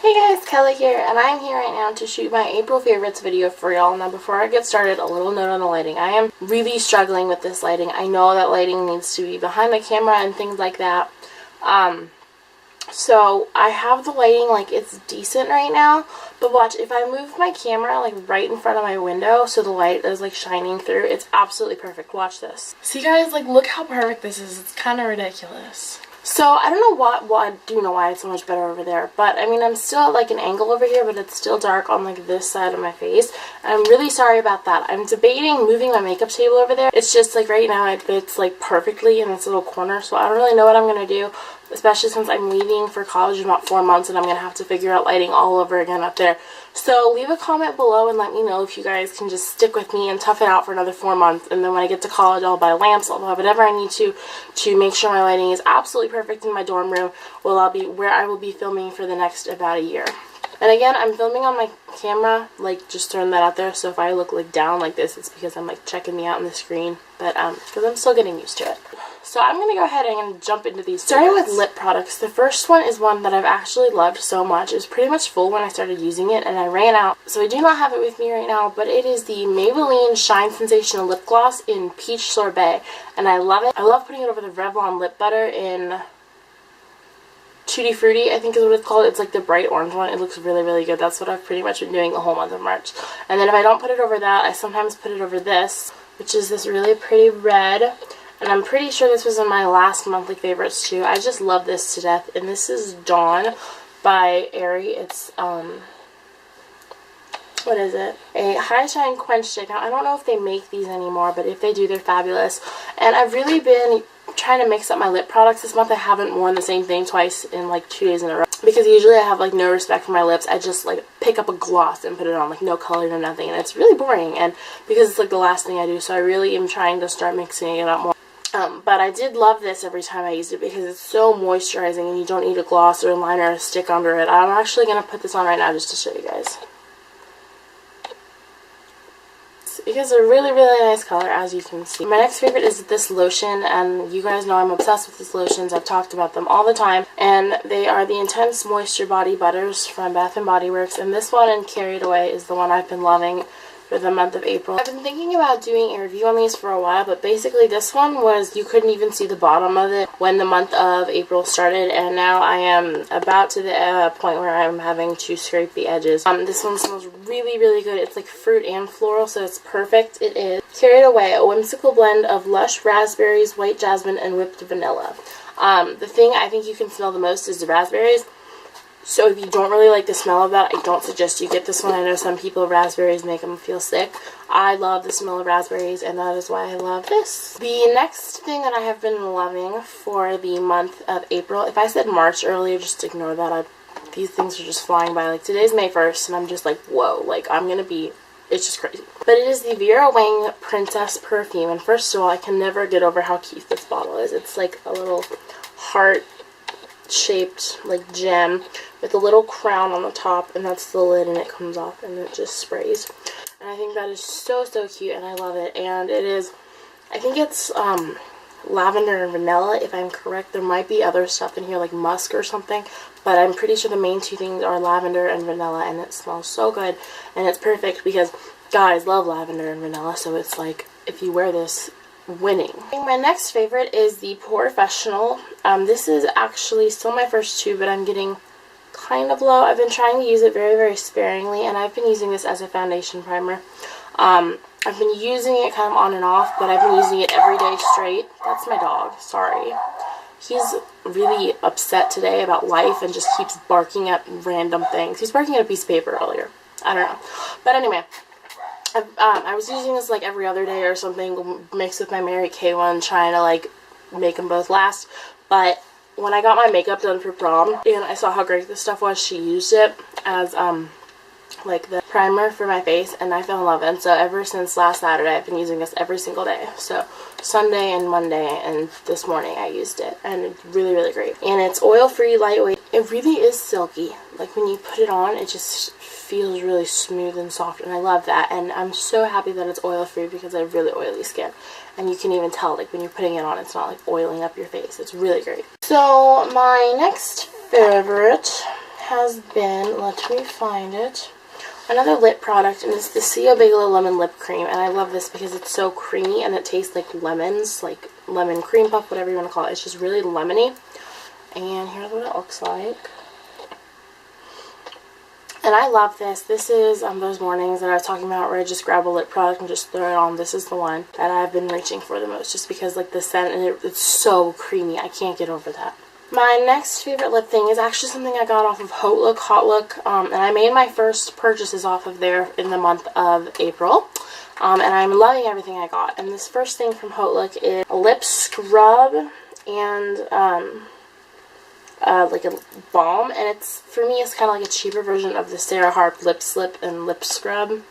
Hey guys, Kelly here, and I'm here right now to shoot my April favorites video for y'all. Now before I get started, a little note on the lighting. I am really struggling with this lighting. I know that lighting needs to be behind the camera and things like that. So I have the lighting, like, it's decent right now, but watch, if I move my camera like right in front of my window so the light is like shining through, it's absolutely perfect. Watch this. See guys, like, look how perfect this is. It's kind of ridiculous. So, I don't know I do know why it's so much better over there, but, I mean, I'm still at, like, an angle over here, but it's still dark on, like, this side of my face, and I'm really sorry about that. I'm debating moving my makeup table over there. It's just, like, right now it fits, like, perfectly in this little corner, so I don't really know what I'm going to do, especially since I'm leaving for college in about 4 months, and I'm going to have to figure out lighting all over again up there. So, leave a comment below and let me know if you guys can just stick with me and tough it out for another 4 months, and then when I get to college, I'll buy lamps, I'll buy whatever I need to make sure my lighting is absolutely perfect in my dorm room, where I will be filming for the next about a year. And again, I'm filming on my camera, like, just throwing that out there, so if I look, like, down like this, it's because I'm, like, checking me out on the screen, but, because I'm still getting used to it. So I'm going to go ahead and jump into these. Starting with lip products, the first one is one that I've actually loved so much. It was pretty much full when I started using it, and I ran out, so I do not have it with me right now, but it is the Maybelline Shine Sensational Lip Gloss in Peach Sorbet, and I love it. I love putting it over the Revlon lip butter in Tutti Frutti, I think is what it's called. It's like the bright orange one. It looks really, really good. That's what I've pretty much been doing the whole month of March. And then if I don't put it over that, I sometimes put it over this, which is this really pretty red. And I'm pretty sure this was in my last monthly favorites too. I just love this to death. And this is Dawn by Aerie. It's, what is it? A High Shine Quench Stick. Now, I don't know if they make these anymore, but if they do, they're fabulous. And I've really been trying to mix up my lip products this month. I haven't worn the same thing twice in like 2 days in a row, because usually I have like no respect for my lips. I just like pick up a gloss and put it on, like no color, no nothing, and it's really boring, and because it's like the last thing I do, so I really am trying to start mixing it up more. But I did love this every time I used it because it's so moisturizing and you don't need a gloss or a liner or a stick under it. I'm actually going to put this on right now just to show you guys, because they're really, really nice color, as you can see. My next favorite is this lotion, and you guys know I'm obsessed with these lotions. I've talked about them all the time, and they are the Intense Moisture Body Butters from Bath & Body Works, and this one in Carried Away is the one I've been loving for the month of April. I've been thinking about doing a review on these for a while, but basically this one was, you couldn't even see the bottom of it when the month of April started, and now I am about to the point where I'm having to scrape the edges. This one smells really, really good. It's like fruit and floral, so it's perfect. It is Carried Away, a whimsical blend of lush raspberries, white jasmine, and whipped vanilla. The thing I think you can smell the most is the raspberries. So if you don't really like the smell of that, I don't suggest you get this one. I know some people, raspberries make them feel sick. I love the smell of raspberries, and that is why I love this. The next thing that I have been loving for the month of April, if I said March earlier, just ignore that. These things are just flying by. Like, today's May 1st, and I'm just like, whoa, like, it's just crazy. But it is the Vera Wang Princess Perfume, and first of all, I can never get over how cute this bottle is. It's like a little heart shaped like gem with a little crown on the top, and that's the lid, and it comes off and it just sprays, and I think that is so, so cute, and I love it. And it is, I think it's lavender and vanilla, if I'm correct. There might be other stuff in here like musk or something, but I'm pretty sure the main two things are lavender and vanilla, and it smells so good, and it's perfect because guys love lavender and vanilla, so it's like, if you wear this, winning. My next favorite is the Professional. This is actually still my first two, but I'm getting kind of low. I've been trying to use it very, very sparingly, and I've been using this as a foundation primer. I've been using it kind of on and off, but I've been using it every day straight. That's my dog, sorry. He's really upset today about life and just keeps barking at random things. He's barking at a piece of paper earlier. I don't know. But anyway, I was using this like every other day or something, mixed with my Mary Kay one, trying to like make them both last. But when I got my makeup done for prom and I saw how great this stuff was, she used it as like the primer for my face, and I fell in love. And so ever since last Saturday, I've been using this every single day. So Sunday and Monday and this morning I used it, and it's really, really great. And it's oil-free, lightweight. It really is silky. Like, when you put it on, it just feels really smooth and soft, and I love that. And I'm so happy that it's oil-free because I have really oily skin, and you can even tell, like, when you're putting it on, it's not like oiling up your face. It's really great. So my next favorite has been, let me find it, another lip product, and it's the Sea Bagel Lemon Lip Cream, and I love this because it's so creamy and it tastes like lemons, like lemon cream puff, whatever you want to call it. It's just really lemony, and here's what it looks like. And I love this. This is those mornings that I was talking about where I just grab a lip product and just throw it on. This is the one that I've been reaching for the most, just because like the scent, and it's so creamy. I can't get over that. My next favorite lip thing is actually something I got off of Hot Look, and I made my first purchases off of there in the month of April, and I'm loving everything I got. And this first thing from Hot Look is a lip scrub and like a balm, and it's, for me, it's kind of like a cheaper version of the Sarah Harp Lip Slip and Lip Scrub.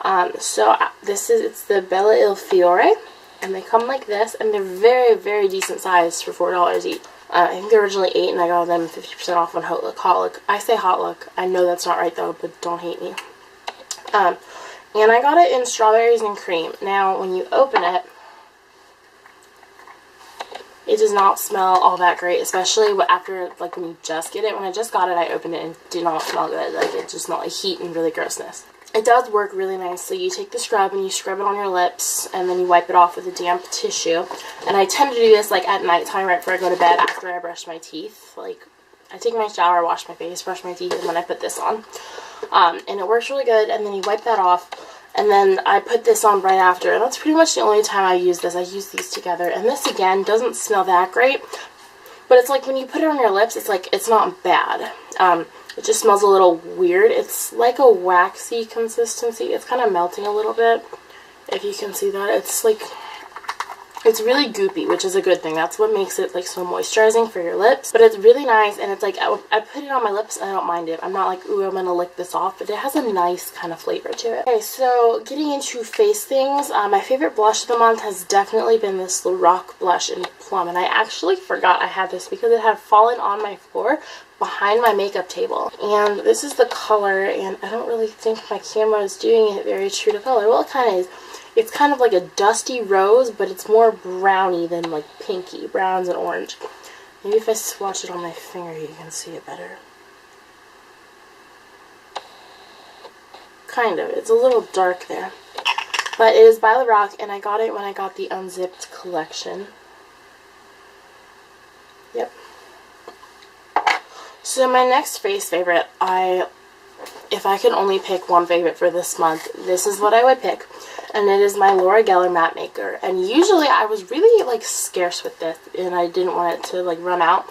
It's the Bella Il Fiore, and they come like this, and they're very, very decent size for $4 each. I think they're originally $8, and I got them 50% off on Hot Look. I say Hot Look. I know that's not right though, but don't hate me. And I got it in strawberries and cream. Now, when you open it, it does not smell all that great, especially after, like, when you just get it. When I just got it, I opened it and it did not smell good. Like, it just smelled like heat and really grossness. It does work really nicely. You take the scrub and you scrub it on your lips, and then you wipe it off with a damp tissue. And I tend to do this, like, at nighttime right before I go to bed after I brush my teeth. Like, I take my shower, wash my face, brush my teeth, and then I put this on. And it works really good, and then you wipe that off. And then I put this on right after, and that's pretty much the only time I use this. I use these together, and this, again, doesn't smell that great, but it's like when you put it on your lips, it's like, it's not bad. It just smells a little weird. It's like a waxy consistency. It's kind of melting a little bit, if you can see that. It's like, it's really goopy, which is a good thing. That's what makes it like so moisturizing for your lips. But it's really nice, and it's like, I put it on my lips and I don't mind it. I'm not like, ooh, I'm gonna lick this off, but it has a nice kind of flavor to it. Okay, so getting into face things, my favorite blush of the month has definitely been this Lorac blush in Plum, and I actually forgot I had this because it had fallen on my floor behind my makeup table. And this is the color, and I don't really think my camera is doing it very true to color. Well, it kind of is. It's kind of like a dusty rose, but it's more browny than like pinky. Browns and orange. Maybe if I swatch it on my finger, you can see it better. Kind of. It's a little dark there. But it is by Lorac, and I got it when I got the Unzipped collection. Yep. So my next face favorite, if I could only pick one favorite for this month, this is what I would pick. And it is my Laura Geller Matte Maker. And usually I was really like scarce with this, and I didn't want it to like run out.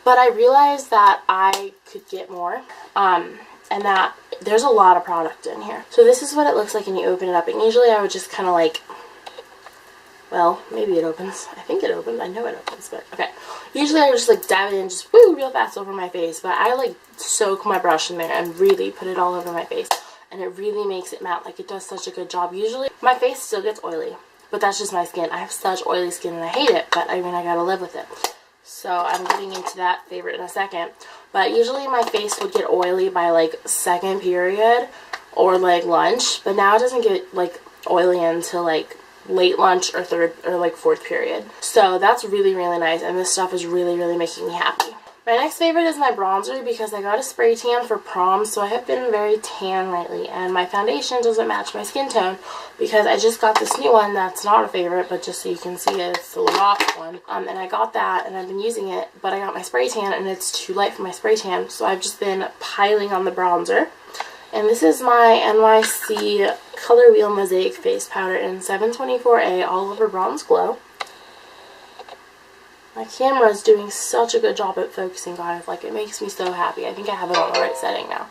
But I realized that I could get more, and that there's a lot of product in here. So this is what it looks like when you open it up. And usually I would just kind of like, well, maybe it opens. I think it opened. I know it opens, but okay. Usually I would just like dab it in, just woo, real fast over my face. But I like soak my brush in there and really put it all over my face. And it really makes it matte. Like, it does such a good job. Usually my face still gets oily, but that's just my skin. I have such oily skin and I hate it, but I mean, I gotta live with it. So I'm getting into that favorite in a second. But usually my face would get oily by like second period or like lunch, but now it doesn't get like oily until like late lunch or third or like fourth period. So that's really, really nice, and this stuff is really, really making me happy. My next favorite is my bronzer, because I got a spray tan for prom, so I have been very tan lately, and my foundation doesn't match my skin tone because I just got this new one that's not a favorite, but just so you can see it, it's the Lorac one, and I got that and I've been using it, but I got my spray tan and it's too light for my spray tan, so I've just been piling on the bronzer. And this is my NYC Color Wheel Mosaic Face Powder in 724A All Over Bronze Glow. My camera is doing such a good job at focusing, guys. Like, it makes me so happy. I think I have it on the right setting now.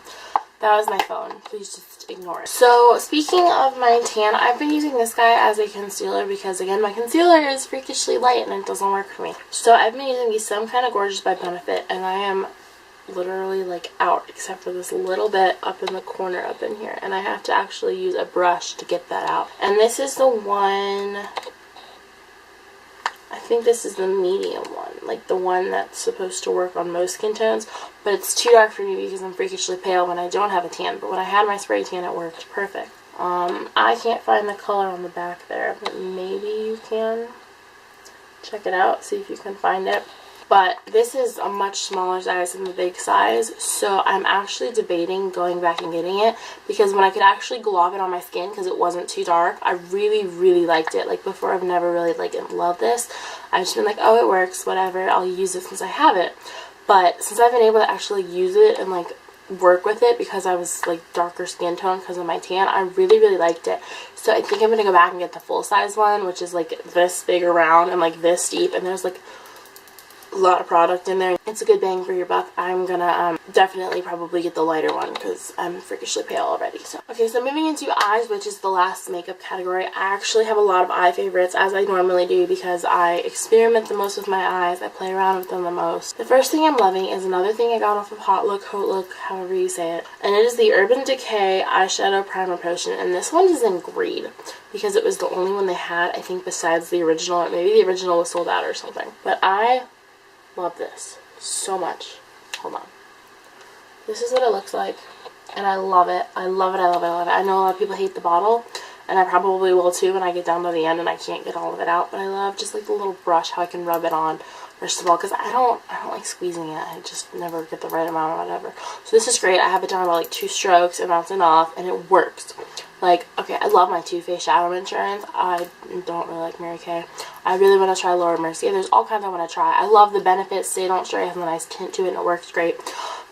That was my phone. Please just ignore it. So, speaking of my tan, I've been using this guy as a concealer because, again, my concealer is freakishly light and it doesn't work for me. So, I've been using the Some Kind of Gorgeous by Benefit, and I am literally, like, out except for this little bit up in the corner up in here. And I have to actually use a brush to get that out. And this is the one... I think this is the medium one, like the one that's supposed to work on most skin tones, but it's too dark for me because I'm freakishly pale when I don't have a tan, but when I had my spray tan it worked perfect. I can't find the color on the back there, but maybe you can check it out, see if you can find it. But this is a much smaller size than the big size, so I'm actually debating going back and getting it, because when I could actually glob it on my skin because it wasn't too dark, I really, really liked it. Like, before, I've never really, like, loved this. I've just been like, oh, it works, whatever, I'll use it since I have it. But since I've been able to actually use it and, like, work with it because I was, like, darker skin tone because of my tan, I really, really liked it. So I think I'm going to go back and get the full-size one, which is, like, this big around and, like, this deep, and there's, like, a lot of product in there. It's a good bang for your buck. I'm gonna definitely probably get the lighter one because I'm freakishly pale already. So okay, so moving into eyes, which is the last makeup category. I actually have a lot of eye favorites, as I normally do, because I experiment the most with my eyes. I play around with them the most. The first thing I'm loving is another thing I got off of Hot Look, however you say it, and it is the Urban Decay eyeshadow primer potion, and this one is in green because it was the only one they had, I think, besides the original. Maybe the original was sold out or something, but I love this so much. Hold on. This is what it looks like, and I love it. I love it, I love it, I love it. I know a lot of people hate the bottle, and I probably will too when I get down to the end and I can't get all of it out, but I love just like the little brush, how I can rub it on, first of all, because I don't like squeezing it. I just never get the right amount or whatever. So this is great. I have it down to like 2 strokes, and that's enough, and it works. Like, okay, I love my Too Faced Shadow Insurance. I don't really like Mary Kay. I really want to try Laura Mercier. There's all kinds I want to try. I love the benefits. Stay Don't Stray has a nice tint to it, and it works great.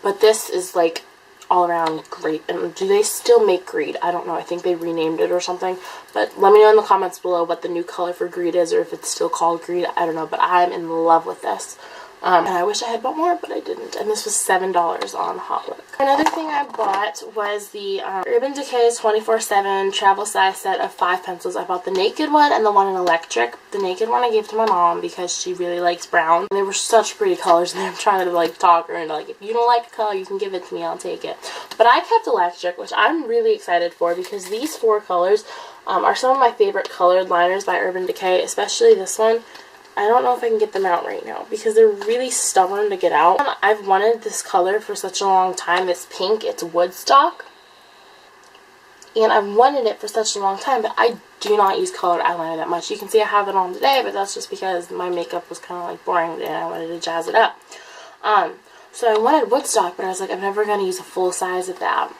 But this is, like, all around great. And do they still make Greed? I don't know. I think they renamed it or something. But let me know in the comments below what the new color for Greed is, or if it's still called Greed. I don't know. But I'm in love with this. And I wish I had bought more, but I didn't. And this was $7 on Hot Look. Another thing I bought was the Urban Decay 24/7 travel size set of 5 pencils. I bought the naked one and the one in electric. The naked one I gave to my mom because she really likes brown. And they were such pretty colors, and I'm trying to, like, talk her into, like, if you don't like a color, you can give it to me, I'll take it. But I kept electric, which I'm really excited for, because these 4 colors are some of my favorite colored liners by Urban Decay, especially this one. I don't know if I can get them out right now because they're really stubborn to get out. I've wanted this color for such a long time. It's pink. It's Woodstock. And I've wanted it for such a long time, but I do not use colored eyeliner that much. You can see I have it on today, but that's just because my makeup was kind of like boring today and I wanted to jazz it up. So I wanted Woodstock, but I was like, I'm never going to use a full size of that.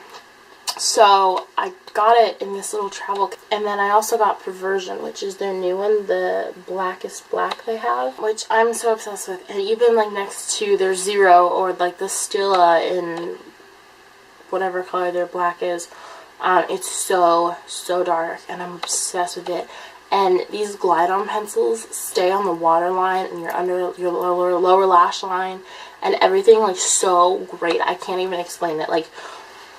So I got it in this little travel, and then I also got Perversion, which is their new one, the blackest black they have, which I'm so obsessed with. And even like next to their Zero, or like the Stilla in whatever color their black is, it's so dark, and I'm obsessed with it. And these glide-on pencils stay on the waterline and your under your lower lash line and everything, like, so great. I can't even explain it. Like,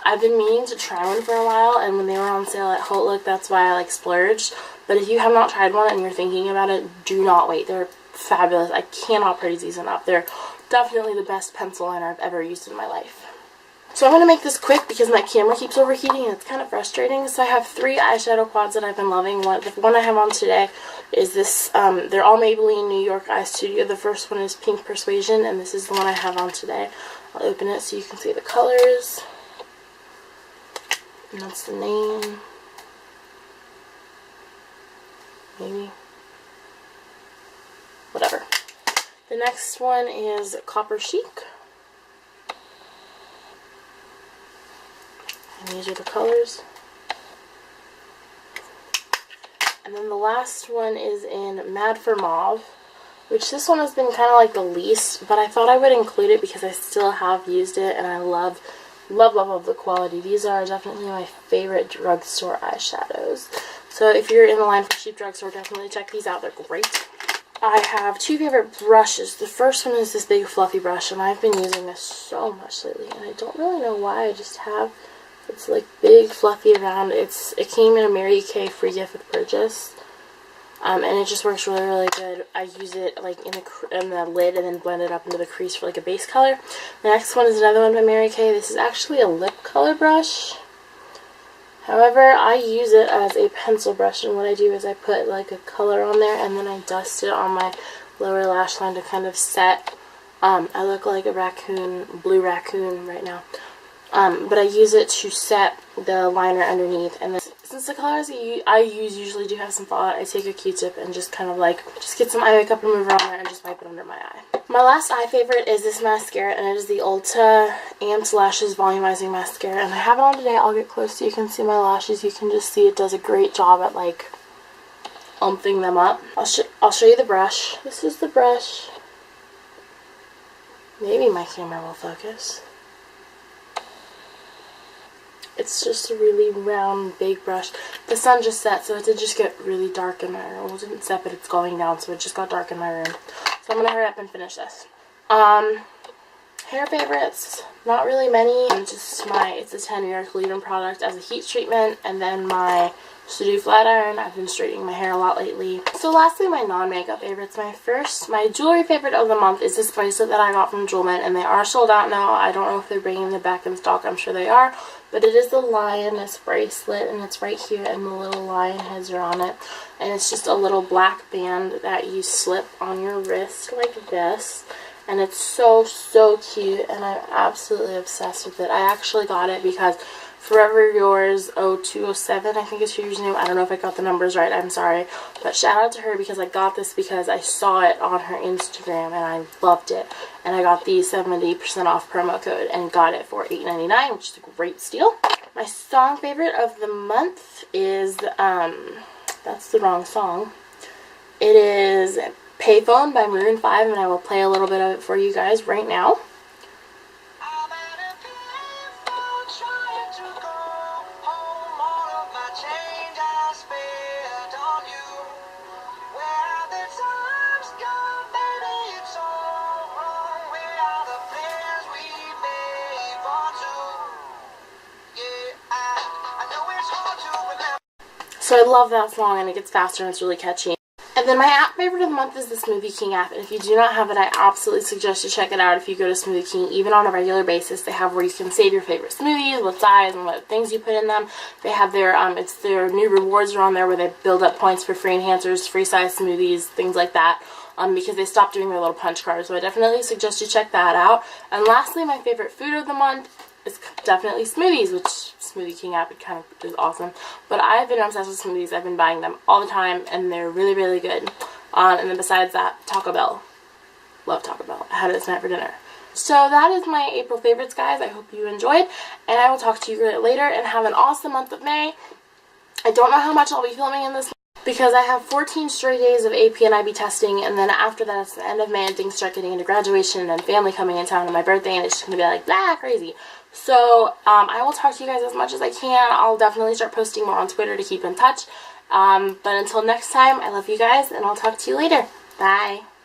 I've been meaning to try one for a while, and when they were on sale at Hot Look, that's why I, like, splurged. But if you have not tried one and you're thinking about it, do not wait. They're fabulous. I cannot praise these enough. They're definitely the best pencil liner I've ever used in my life. So I'm going to make this quick because my camera keeps overheating and it's kind of frustrating. So I have 3 eyeshadow quads that I've been loving. The one I have on today is this, they're all Maybelline New York Eye Studio. The first one is Pink Persuasion, and this is the one I have on today. I'll open it so you can see the colors. And that's the name. Maybe. Whatever. The next one is Copper Chic. And these are the colors. And then the last one is in Mad for Mauve, which this one has been kind of like the least, but I thought I would include it because I still have used it and I love the quality. These are definitely my favorite drugstore eyeshadows. So if you're in the line for cheap drugstore, definitely check these out. They're great. I have 2 favorite brushes. The first one is this big fluffy brush, and I've been using this so much lately, and I don't really know why. I just have, it's like big, fluffy around. It came in a Mary Kay free gift with purchase. And it just works really good. I use it like in the lid and then blend it up into the crease for like a base color. The next one is another one by Mary Kay. This is actually a lip color brush. However, I use it as a pencil brush, and what I do is I put like a color on there and then I dust it on my lower lash line to kind of set. I look like a raccoon, blue raccoon right now. But I use it to set the liner underneath, and then since the colors I use usually do have some fallout, I take a Q-tip and just kind of like, just get some eye makeup remover on there and just wipe it under my eye. My last eye favorite is this mascara, and it is the Ulta Amped Lashes Volumizing Mascara, and I have it on today. I'll get close so you can see my lashes. You can just see it does a great job at like umping them up. I'll show you the brush. This is the brush. Maybe my camera will focus. It's just a really round, big brush. The sun just set, so it did just get really dark in my room. Well, it didn't set, but it's going down, so it just got dark in my room. So I'm going to hurry up and finish this. Hair favorites, not really many. Just it's a 10 Year leave-in product as a heat treatment, and then my to-do flat iron. I've been straightening my hair a lot lately. So lastly, my non-makeup favorites. My jewelry favorite of the month is this bracelet that I got from Jewelment, and they are sold out now. I don't know if they're bringing them back in stock. I'm sure they are. But it is the lioness bracelet, and it's right here, and the little lion heads are on it. And it's just a little black band that you slip on your wrist like this. And it's so, so cute, and I'm absolutely obsessed with it. I actually got it because Forever Yours 0207, I think is her username. I don't know if I got the numbers right, I'm sorry. But shout out to her because I got this because I saw it on her Instagram and I loved it. And I got the 70% off promo code and got it for $8.99, which is a great steal. My song favorite of the month is, that's the wrong song. It is Payphone by Maroon 5, and I will play a little bit of it for you guys right now. So I love that song, and it gets faster and it's really catchy. And then my app favorite of the month is the Smoothie King app, and if you do not have it, I absolutely suggest you check it out. If you go to Smoothie King, even on a regular basis, they have where you can save your favorite smoothies, what size and what things you put in them. They have their, it's their new rewards are on there where they build up points for free enhancers, free size smoothies, things like that. Because they stopped doing their little punch cards, so I definitely suggest you check that out. And lastly, my favorite food of the month is definitely smoothies, which Smoothie King app, it kind of is awesome. But I've been obsessed with smoothies. I've been buying them all the time, and they're really, really good. And then besides that, Taco Bell. Love Taco Bell. I had it tonight for dinner. So that is my April favorites, guys. I hope you enjoyed, and I will talk to you later, and have an awesome month of May. I don't know how much I'll be filming in this month, because I have 14 straight days of AP and IB testing, and then after that it's the end of May and things start getting into graduation and family coming in town and my birthday, and it's just going to be like, blah, crazy. So, I will talk to you guys as much as I can. I'll definitely start posting more on Twitter to keep in touch. But until next time, I love you guys, and I'll talk to you later. Bye.